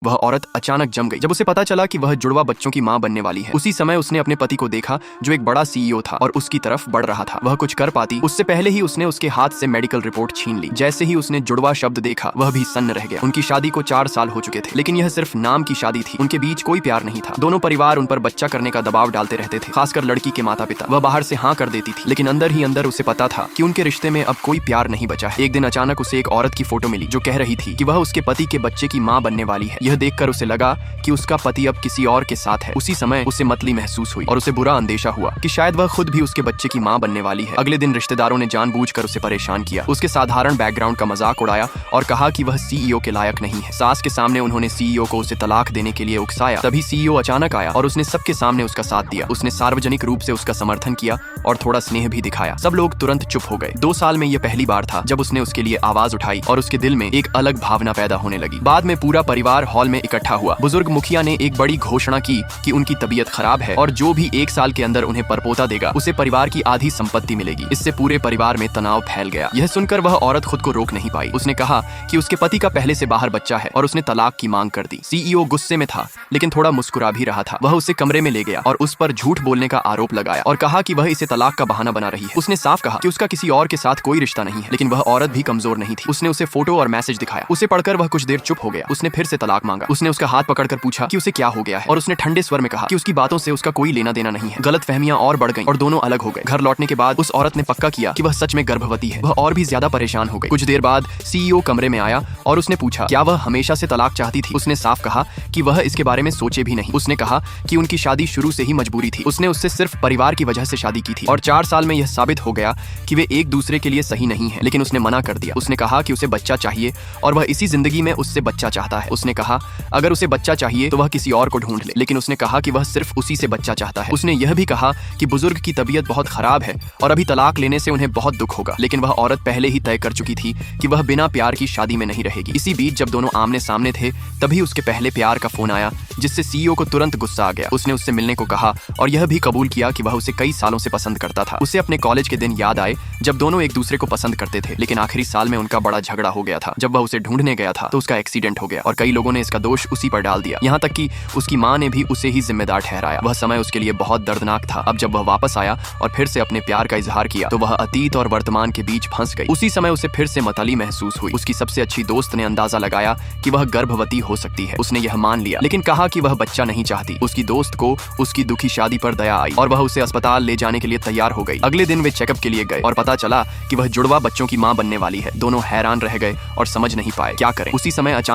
वह औरत अचानक जम गई जब उसे पता चला कि वह जुड़वा बच्चों की मां बनने वाली है। उसी समय उसने अपने पति को देखा जो एक बड़ा सीईओ था और उसकी तरफ बढ़ रहा था। वह कुछ कर पाती उससे पहले ही उसने उसके हाथ से मेडिकल रिपोर्ट छीन ली। जैसे ही उसने जुड़वा शब्द देखा वह भी सन्न रह गया। उनकी शादी को 4 साल हो चुके थे, लेकिन यह सिर्फ नाम की शादी थी। उनके बीच कोई प्यार नहीं था। दोनों परिवार उन पर बच्चा करने का दबाव डालते रहते थे, खासकर लड़की के माता पिता। वह बाहर से हाँ कर देती थी, लेकिन अंदर ही अंदर उसे पता था कि उनके रिश्ते में अब कोई प्यार नहीं बचा है। एक दिन अचानक उसे एक औरत की फोटो मिली जो कह रही थी कि वह उसके पति के बच्चे की मां बनने वाली है। यह देखकर उसे लगा कि उसका पति अब किसी और के साथ है। उसी समय उसे मतली महसूस हुई और उसे बुरा अंदेशा हुआ कि शायद वह खुद भी उसके बच्चे की मां बनने वाली है। अगले दिन रिश्तेदारों ने जानबूझकर उसे परेशान किया, उसके साधारण बैकग्राउंड का मजाक उड़ाया और कहा कि वह सीईओ के लायक नहीं है। सास के सामने उन्होंने सीईओ को उसे तलाक देने के लिए उकसाया। तभी सीईओ अचानक आया और उसने सबके सामने उसका साथ दिया। उसने सार्वजनिक रूप से उसका समर्थन किया और थोड़ा स्नेह भी दिखाया। सब लोग तुरंत चुप हो गए। 2 साल में यह पहली बार था जब उसने उसके लिए आवाज उठाई और उसके दिल में एक अलग भावना पैदा होने लगी। बाद में पूरा परिवार हॉल में इकट्ठा हुआ। बुजुर्ग मुखिया ने एक बड़ी घोषणा की कि उनकी तबीयत खराब है और जो भी 1 साल के अंदर उन्हें परपोता देगा उसे परिवार की आधी संपत्ति मिलेगी। इससे पूरे परिवार में तनाव फैल गया। यह सुनकर वह औरत खुद को रोक नहीं पाई। उसने कहा कि उसके पति का पहले से बाहर बच्चा है और उसने तलाक की मांग कर दी। सीईओ गुस्से में था, लेकिन थोड़ा मुस्कुरा भी रहा था। वह उसे कमरे में ले गया और उस पर झूठ बोलने का आरोप लगाया और कहा कि वह इसे तलाक का बहाना बना रही है। उसने साफ कहा कि उसका किसी और के साथ कोई रिश्ता नहीं है, लेकिन वह औरत भी कमजोर नहीं थी। उसने उसे फोटो और मैसेज दिखाया। उसे पढ़कर वह कुछ देर चुप हो गया। उसने फिर से तलाक मांगा। उसने उसका हाथ पकड़कर पूछा कि उसे क्या हो गया है और उसने ठंडे स्वर में कहा कि उसकी बातों से उसका कोई लेना देना नहीं है। गलतफहमियां और बढ़ गईं और दोनों अलग हो गए। घर लौटने के बाद उस औरत ने पक्का किया कि वह सच में गर्भवती है। वह और भी ज्यादा परेशान हो गई। कुछ देर बाद सीईओ कमरे में आया और उसने पूछा क्या वह हमेशा से तलाक चाहती थी। उसने साफ कहा कि वह इसके बारे में सोचे भी नहीं। उसने कहा कि उनकी शादी शुरू से ही मजबूरी थी। उसने उससे सिर्फ परिवार की वजह से शादी की थी और 4 साल में यह साबित हो गया कि वे एक दूसरे के लिए सही नहीं है, लेकिन उसने मना कर दिया। उसने कहा कि उसे बच्चा चाहिए और वह इसी जिंदगी में उससे बच्चा चाहता है। उसने कहा अगर उसे बच्चा चाहिए तो वह किसी और को ढूंढ ले, लेकिन उसने कहा कि वह सिर्फ उसी से बच्चा चाहता है। उसने यह भी कहा कि बुजुर्ग की तबीयत बहुत खराब है और अभी तलाक लेने से उन्हें बहुत दुख होगा, लेकिन वह औरत पहले ही तय कर चुकी थी कि वह बिना प्यार की शादी में नहीं रहेगी। इसी बीच जब दोनों आमने सामने थे तभी उसके पहले प्यार का फोन आया, जिससे सीईओ को तुरंत गुस्सा आ गया। उसने उससे मिलने को कहा और यह भी कबूल किया कि वह उसे कई सालों से पसंद करता था। उसे अपने कॉलेज के दिन याद आए जब दोनों एक दूसरे को पसंद करते थे, लेकिन आखिरी साल में उनका बड़ा झगड़ा हो गया था। जब वह उसे ढूंढने गया था तो उसका एक्सीडेंट हो गया और कई लोगों ने इसका दोष उसी पर डाल दिया। यहाँ तक कि उसकी माँ ने भी उसे ही जिम्मेदार ठहराया। वह समय उसके लिए बहुत दर्दनाक था। अब जब वह वापस आया और फिर से अपने प्यार का इजहार किया तो वह अतीत और वर्तमान के बीच फंस गई। उसी समय उसे फिर से मतली महसूस हुई। उसकी सबसे अच्छी दोस्त ने अंदाजा लगाया कि वह गर्भवती हो सकती है। उसने यह मान लिया, लेकिन कहा कि वह बच्चा नहीं चाहती। उसकी दोस्त को उसकी दुखी शादी पर दया आई और वह उसे अस्पताल ले जाने के लिए तैयार हो गई। अगले दिन वे चेकअप के लिए गए और पता चला कि वह जुड़वा बच्चों की मां बनने वाली है। दोनों हैरान रह गए और समझ नहीं पाए क्या करें। उसी समय अचानक